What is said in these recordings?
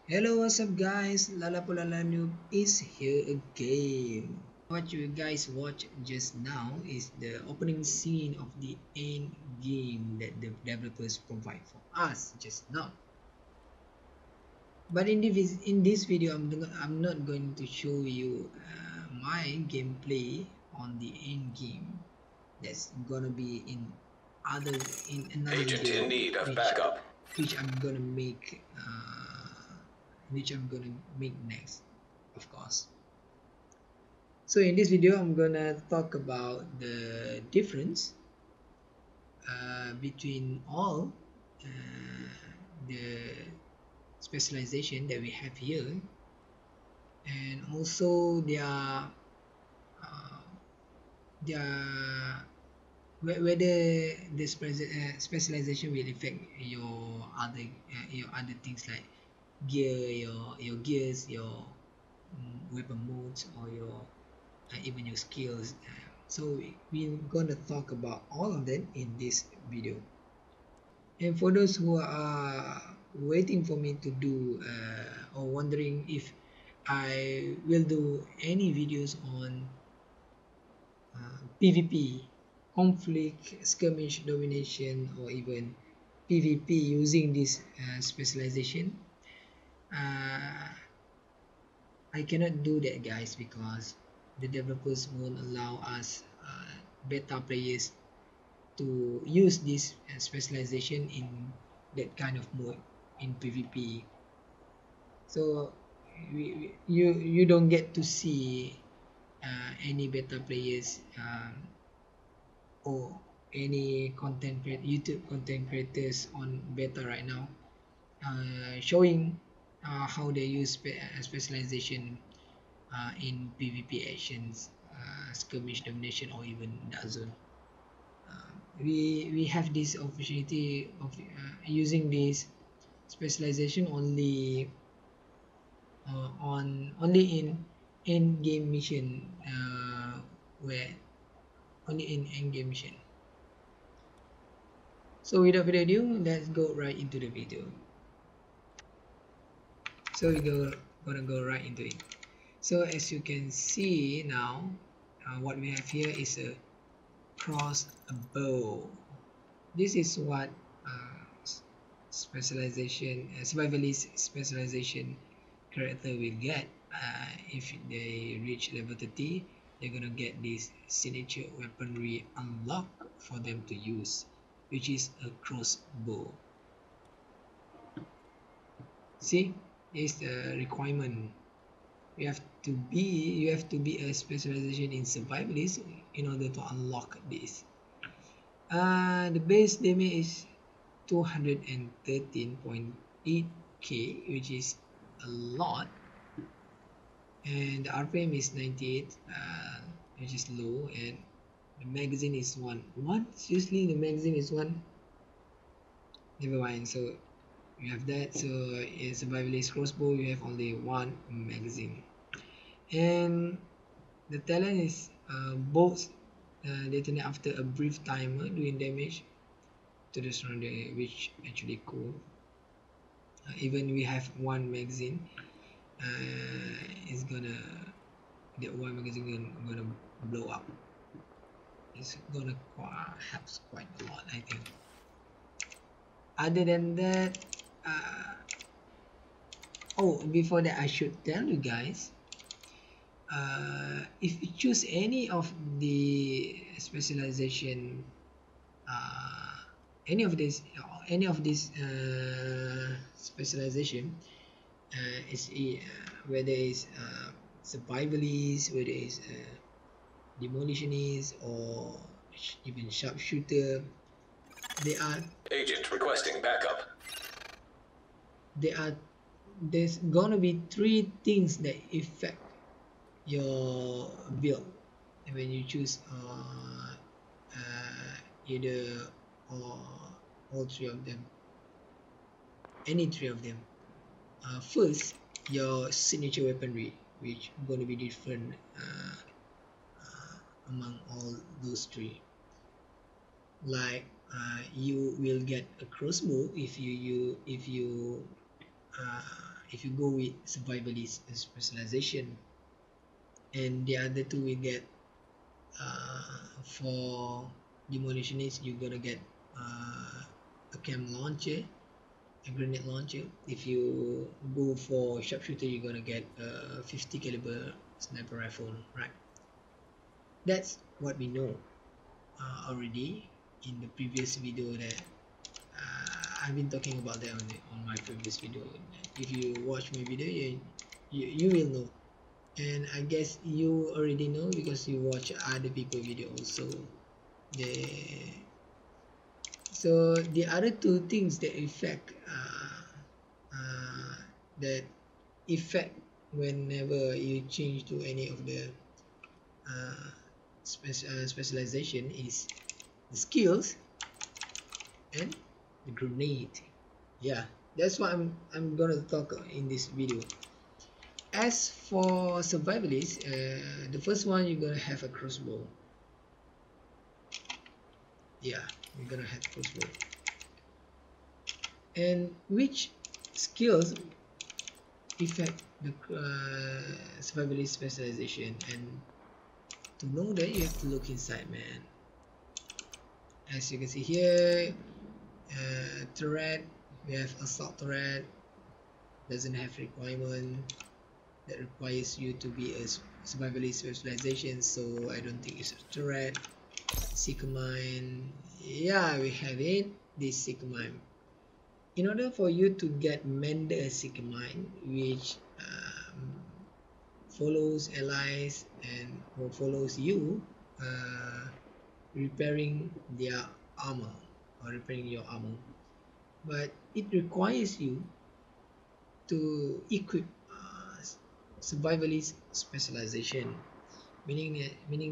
Hello, what's up guys? Lalapulala Noob is here again. What you guys watched just now is the opening scene of the end game that the developers provide for us just now. But in this video, I'm not going to show you my gameplay on the end game. That's gonna be in another Agent video, in need of which backup. which I'm gonna make next, of course. So in this video I'm gonna talk about the difference between all the specialization that we have here, and also uh, their whether the specialization will affect your other things like your gears, your weapon modes, or your even your skills. So we're gonna talk about all of them in this video. And for those who are waiting for me to do or wondering if I will do any videos on PvP, conflict, skirmish, domination, or even PvP using this specialization, uh, I cannot do that, guys, because the developers won't allow us beta players to use this specialization in that kind of mode in PvP. So you don't get to see any beta players or any YouTube content creators on beta right now showing how they use specialization in PvP actions, skirmish, domination, or even dark zone. We have this opportunity of using this specialization only in game mission, where only in end game mission. So without further ado, let's go right into the video. So gonna go right into it. So as you can see now, what we have here is a crossbow. This is what survivalist specialization character will get if they reach level 30. They're gonna get this signature weaponry unlock for them to use, which is a crossbow. See, is the requirement. You have to be a specialization in survivalist in order to unlock this. The base damage is 213.8k, which is a lot, and the RPM is 98, which is low, and the magazine is one. What? Seriously, the magazine is one? Never mind. So you have that. So in survivalist crossbow, you have only one magazine, and the talent is bolts detonate after a brief timer, doing damage to the surrounding, which actually cool. Even we have one magazine, it's gonna that one magazine gonna blow up. It's gonna help quite a lot, I think. Other than that, oh, before that I should tell you guys, if you choose any of the specialization, uh, any of this specialization, whether it's survivalist, whether it's demolitionist, or even sharpshooter, they are Agent requesting backup. they are there's gonna be three things that affect your build when you choose either or all three of them, any three of them. First, your signature weaponry, which going to be different among all those three. Like you will get a crossbow if you if you go with survivalist specialization, and the other two we get for demolitionist, you're gonna get a cam launcher, a grenade launcher. If you go for sharpshooter, you're gonna get a 50 caliber sniper rifle, right? That's what we know already in the previous video that I've been talking about that on my previous video. If you watch my video, you will know, and I guess you already know because you watch other people video also. The So the other two things that that effect whenever you change to any of the uh, specialization is the skills and the grenade. Yeah, that's what I'm gonna talk in this video. As for survivalists, the first one you're gonna have a crossbow. Yeah, you're gonna have crossbow. And which skills affect the survivalist specialization? And to know that, you have to look inside, man. As you can see here, turret, we have assault turret, doesn't have requirement that requires you to be a survivalist specialization, so I don't think it's a turret. Seeker mine, yeah, we have it, this seeker mine. In order for you to get Mender Seeker Mine, which follows allies and or follows you repairing their armor or repairing your armor, but it requires you to equip survivalist specialization, meaning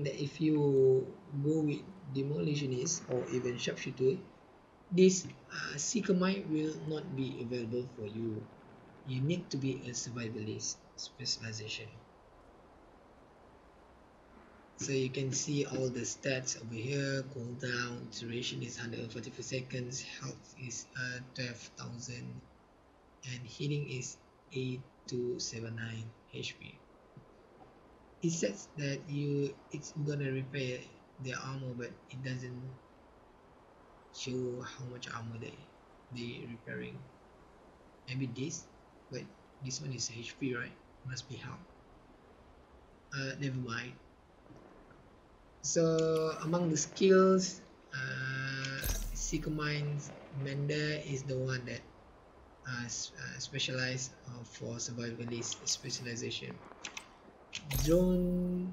that if you go with demolitionist or even sharpshooter, this seeker mine will not be available for you. You need to be a survivalist specialization. So you can see all the stats over here. Cooldown, duration is 144 seconds, health is 12,000, and healing is 8279 HP. It says that it's gonna repair their armor, but it doesn't show how much armor they repairing. Maybe this, but this one is HP, right? Must be health. Never mind. So among the skills, Seeker Mind's Mender is the one that specialized for survivalist specialization. Drone,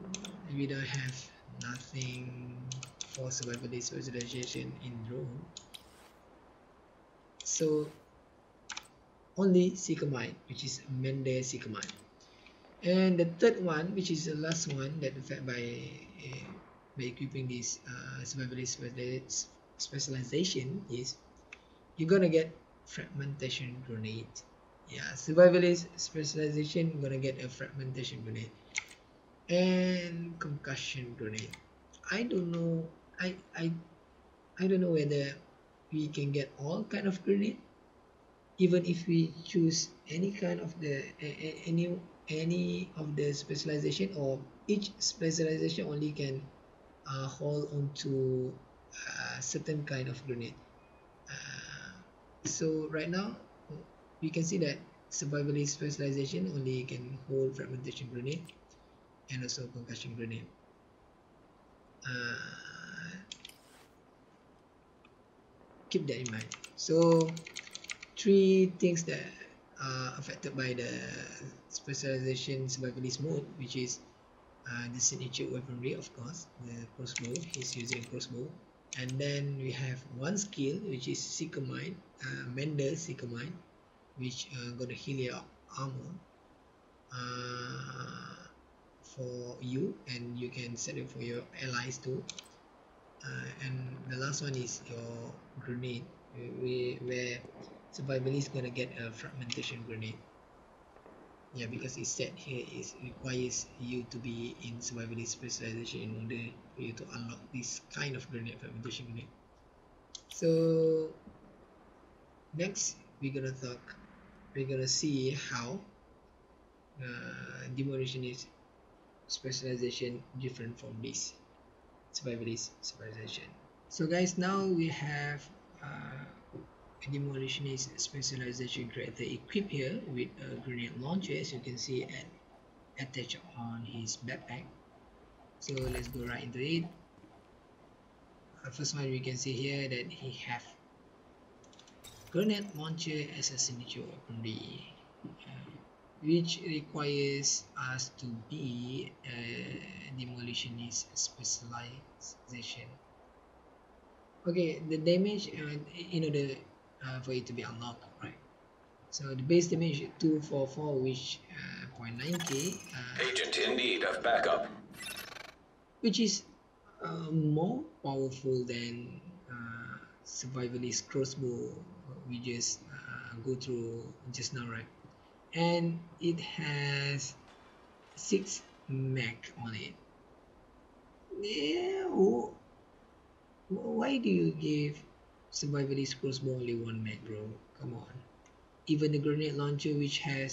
we don't have nothing for survivalist specialization in drone. So only Seeker Mind, which is Mender Seeker Mind. And the third one, which is the last one that affected by equipping this survivalist specialization, is you're gonna get fragmentation grenade. Yeah, survivalist specialization, gonna get a fragmentation grenade and concussion grenade. I don't know. I don't know whether we can get all kind of grenade, even if we choose any kind of the any of the specialization, or each specialization only can hold on to certain kind of grenade. So right now we can see that survivalist specialization only can hold fragmentation grenade and also concussion grenade. Keep that in mind. So three things that are affected by the specialization survivalist mode, which is the signature weaponry, of course, the crossbow. He's using crossbow, and then we have one skill which is Seeker Mine, Mender Seeker Mine, which gonna heal your armor for you, and you can set it for your allies too. And the last one is your grenade, where survivalist gonna get a fragmentation grenade. Yeah, because it said here it requires you to be in survivalist specialization in order for you to unlock this kind of grenade, fragmentation grenade. So next we're gonna talk we're gonna see how demolitionist specialization different from this survivalist specialization. So guys, now we have a demolitionist specialization character equipped here with a grenade launcher, as you can see, and attached on his backpack. So let's go right into it. First one, we can see here that he have grenade launcher as a signature weaponry, which requires us to be a demolitionist specialization. Okay, the damage, in order for it to be unlocked, right? So the base damage 244, which 0.9k, Agent in need of backup. which is more powerful than survivalist crossbow we just go through just now, right? And it has 6 mag on it. Yeah, why do you give survivalist crossbow only 1 mag, bro? Come on. Even the grenade launcher, which have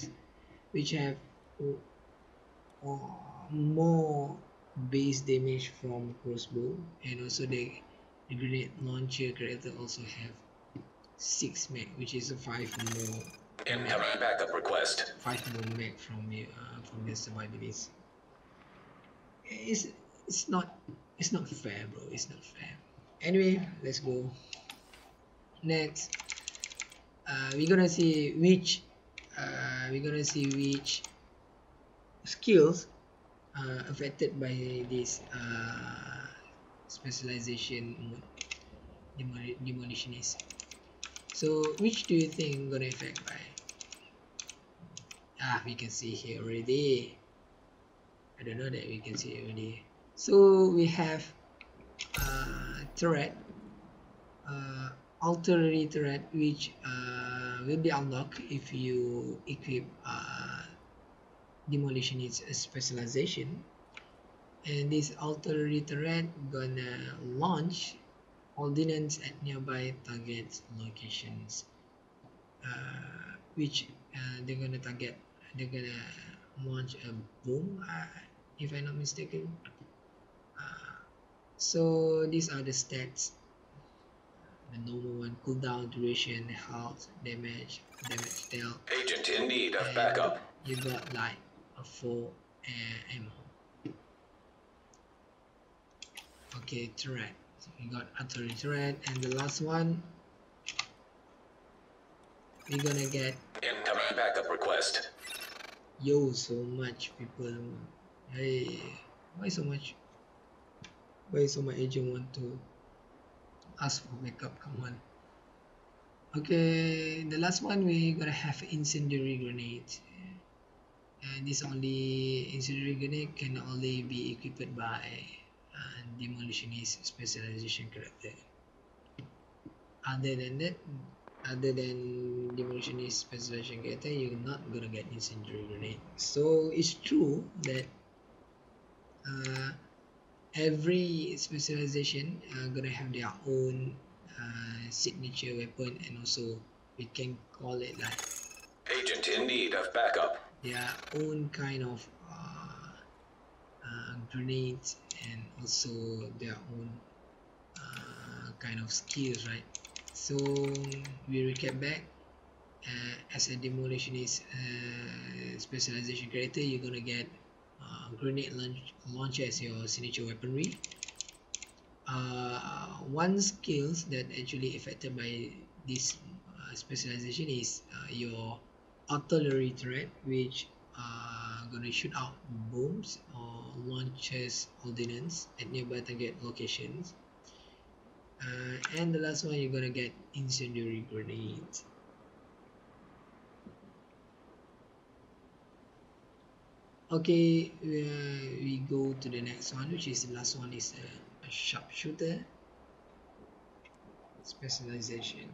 more base damage from crossbow, and also the grenade launcher character also have 6 mag, which is a 5 more Incoming backup request. 5 more mag from the survivalist. It's not it's not fair, bro. It's not fair. Anyway, let's go next. We're gonna see which skills affected by this specialization mode, demolitionist. So which do you think gonna affect by? We can see here already. I don't know that we can see already. So we have turret, auxiliary turret, which will be unlocked if you equip demolitionist specialization. And this auxiliary turret gonna launch ordnance at nearby target locations, which they're gonna launch a boom, if I'm not mistaken. So these are the stats. The normal one: cooldown, duration, health, damage dealt. Agent in need of backup. You got like a 4 ammo. Okay, turret. So we got artillery turret, and the last one we're gonna get. Incoming backup request. Yo, so much people. Hey, why so much? Why so much agent want to ask for backup? Come on. Okay, the last one we gonna have incendiary grenade, and this only incendiary grenade can only be equipped by demolitionist specialization character. Other than that, other than demolitionist specialization character, you're not gonna get incendiary grenade. So it's true that every specialization gonna have their own signature weapon, and also we can call it like Agent in need of backup. their own kind of grenades, and also their own kind of skills, right? So we recap back. As a demolitionist specialization character, you're gonna get grenade launcher as your signature weaponry. One skills that actually affected by this specialization is your artillery turret, which gonna shoot out bombs or launches ordnance at nearby target locations. And the last one, you're gonna get incendiary grenades. Okay, we go to the next one, which is the last one, is a sharpshooter specialization.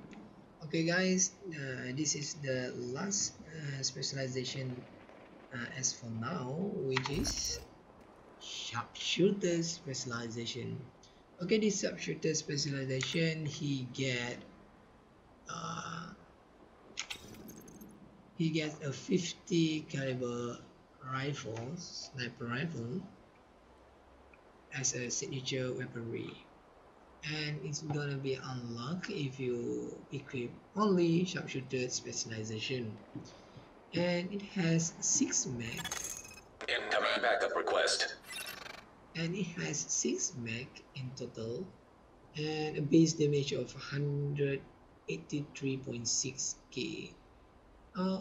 Okay guys, this is the last specialization as for now, which is sharpshooter specialization. Okay, this sharpshooter specialization, he get he gets a 50 caliber rifle, sniper rifle, as a signature weaponry, and it's gonna be unlocked if you equip only sharpshooter specialization, and it has 6 mag, Incoming backup request. in total, and a base damage of 183.6k,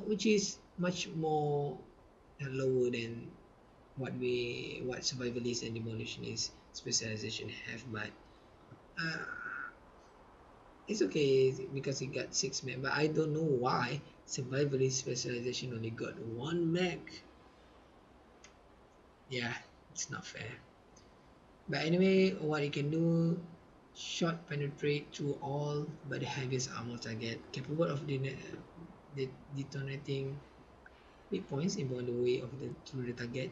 which is much more lower than what survivalist and demolitionist specialization have, but uh, it's okay because it got 6 mag. But I don't know why survivalist specialization only got 1 mag. Yeah, it's not fair. But anyway, what you can do: shot penetrate through all but the heaviest armor target, capable of detonating weak points inbound the way of through the target.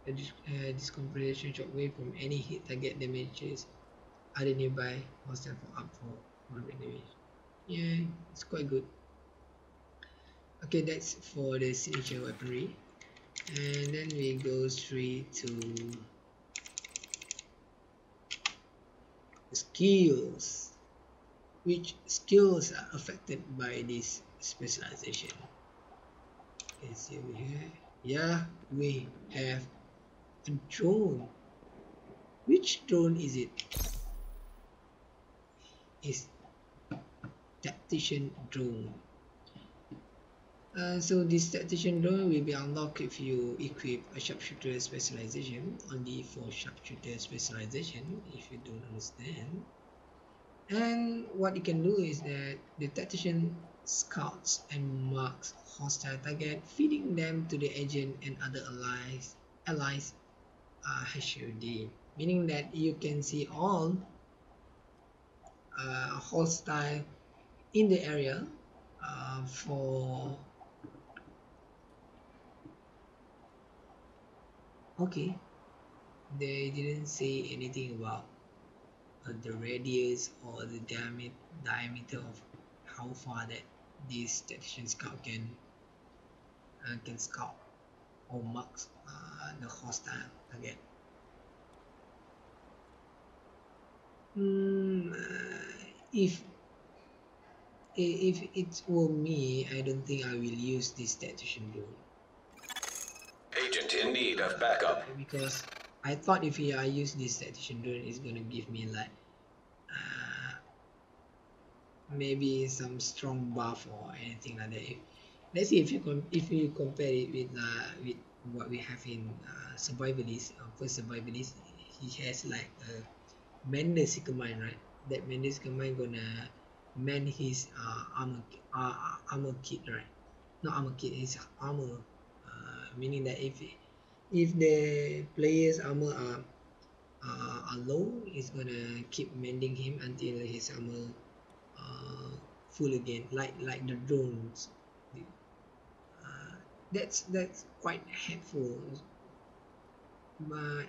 Discompression shockwave from any hit target damages other nearby hostile for up for 100 damage. Yeah, it's quite good. Okay, that's for the signature weaponry, and then we go straight to skills. Which skills are affected by this specialization? Okay, see we have, yeah, we have a drone. Which drone is it? Is tactician drone. So this tactician drone will be unlocked if you equip a sharpshooter specialization, only for sharpshooter specialization, if you don't understand. And what you can do is that the tactician scouts and marks hostile target, feeding them to the agent and other allies HUD, meaning that you can see all hostile in the area for okay. They didn't say anything about the radius or the diameter of how far that this tactician scout can scout or marks the hostile target. If it were me, I don't think I will use this tactician drone. Agent in need of backup. Because I thought if I use this tactician drone, it's gonna give me like maybe some strong buff or anything like that. Let's see if you compare it with what we have in survivalist. First survivalist, he has like a mender command, right? That mender command gonna mend his armor kit, right? Not armor kit, his armor. Meaning that if the player's armor are low, it's gonna keep mending him until his armor full again, like the drones. That's quite helpful.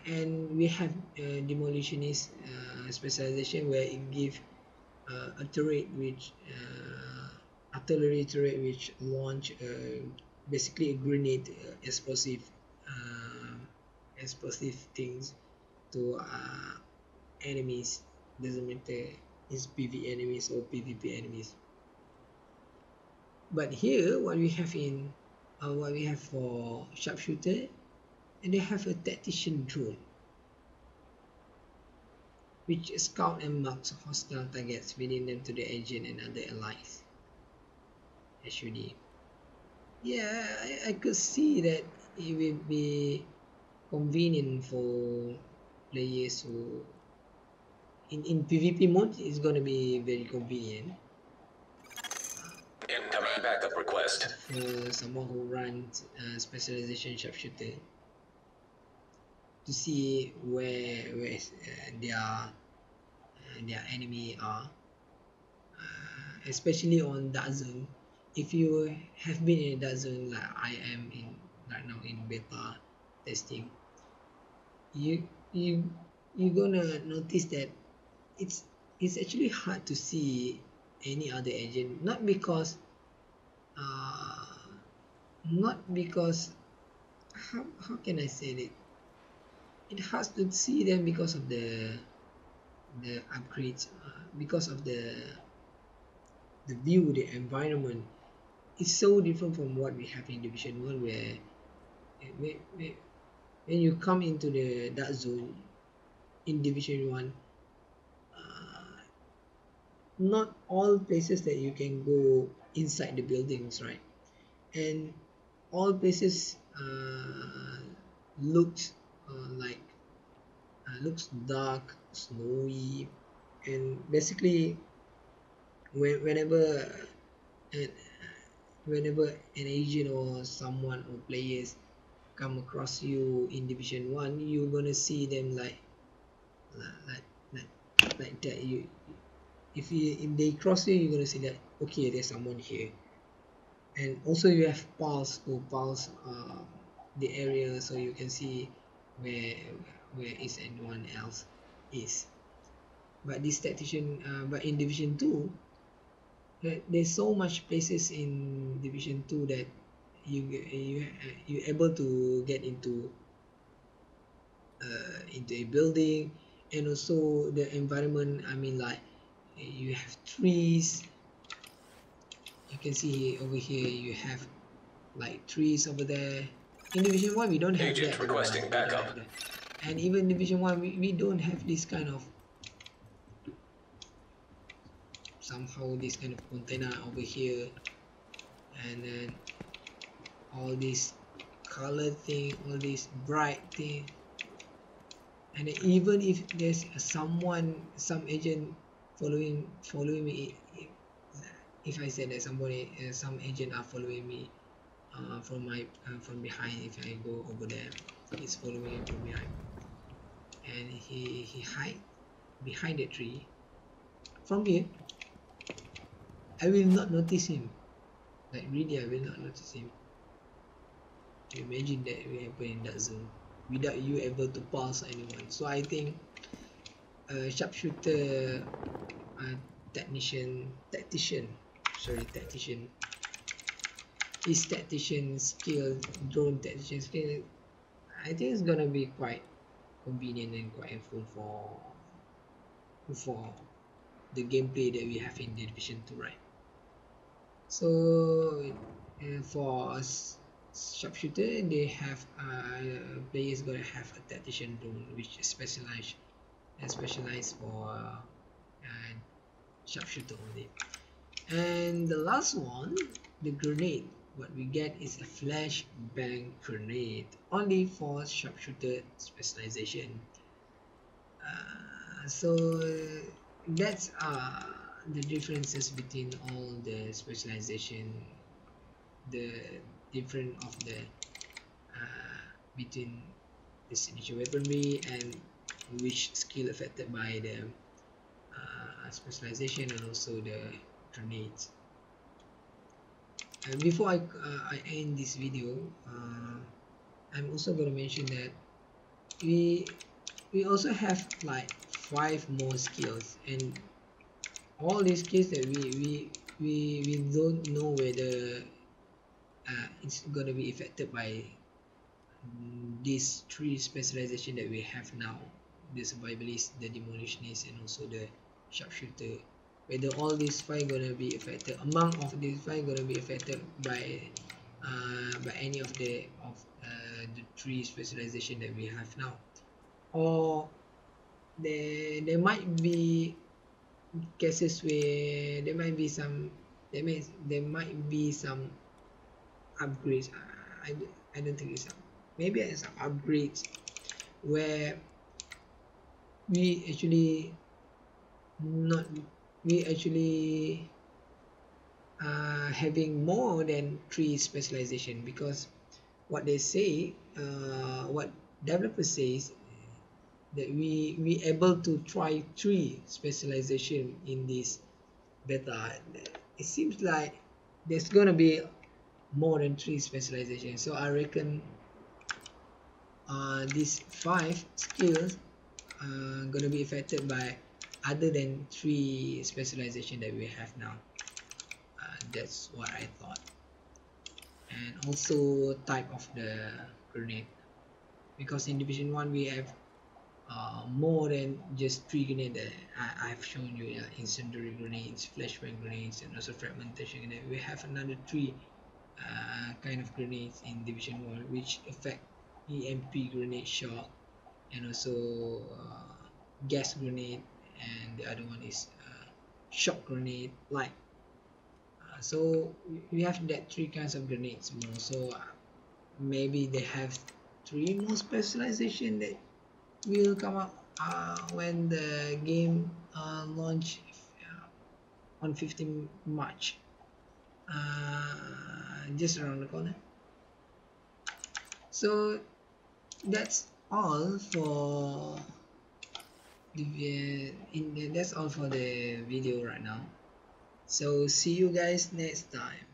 And we have demolitionist specialization, where it gives a turret which artillery turret which launch basically a grenade, explosive things to enemies. Doesn't matter it's PV enemies or PvP enemies. But here, what we have for sharpshooter, and they have a tactician drone, which scout and marks hostile targets, feeding them to the agent and other allies. HUD. Yeah, I could see that it will be convenient for players who in PvP mode is gonna be very convenient. Incoming backup request. For someone who runs specialization sharpshooter, to see where their enemy are, especially on dark zone. If you have been in a dark zone like I am in right now in beta testing, you you you're gonna notice that it's actually hard to see any other agent, not because not because how can I say it? It has to see them because of the upgrades, because of the view, the environment is so different from what we have in Division One, where when you come into the dark zone in Division One, uh, not all places that you can go inside the buildings, right? And all places looks like looks dark, snowy, and basically whenever and whenever an agent or someone or players come across you in Division One, you're gonna see them like like like that. If they cross you, you're gonna see that okay, there's someone here, and also you have pulse to pulse the area so you can see where where is anyone else is. But this tactician, but in Division Two, there's so much places in Division Two that you're able to get into a building, and also the environment. I mean, like you have trees. You can see over here you have like trees over there. In Division One, we don't have Agent that. You know, requesting we don't backup. have that. And even Division One, we don't have this kind of somehow this kind of container over here, and then all this color thing, all this bright thing, and even if there's some agent following me, if I say that somebody, some agent are following me from behind, if I go over there, he's following me from behind, and he hide behind the tree. From here, I will not notice him. Like really, I will not notice him. Imagine that will happen in that zone without you able to pulse anyone. So I think sharpshooter tactician his tactician skill, drone tactician skill, I think it's gonna be quite convenient and quite helpful for the gameplay that we have in Division 2, right? So for sharpshooter, they have players gonna have a tactician drone which is specialized for sharpshooter only. And the last one, the grenade. What we get is a flashbang grenade, only for sharpshooter specialization. So that's the differences between all the specialization, the difference of the between the signature weaponry and which skill affected by the specialization, and also the grenades. And before I end this video, I'm also going to mention that we also have like 5 more skills, and all these skills that we don't know whether it's going to be affected by these 3 specialization that we have now: the survivalist, the demolitionist, and also the sharpshooter. Whether all these 5 gonna be affected, among of these 5 gonna be affected by any of the 3 specialization that we have now, or there might be cases where there might be some upgrades. I don't think it's maybe some upgrades where we actually not we actually having more than 3 specialization, because what they say, what developers says, that we able to try 3 specialization in this beta. It seems like there's gonna be more than 3 specialization, so I reckon these 5 skills gonna be affected by other than 3 specialization that we have now. That's what I thought. and also type of the grenade, because in division 1 we have more than just 3 grenades that I've shown you. Incendiary grenades, flashbang grenades, and also fragmentation grenade. We have another 3 kind of grenades in division 1 which affect EMP grenade shot, and also gas grenade, and the other one is shock grenade light. So we have that 3 kinds of grenades more. So maybe they have 3 more specialization that will come up when the game launch on 15 March, just around the corner. So that's all for that's all for the video right now. So see you guys next time.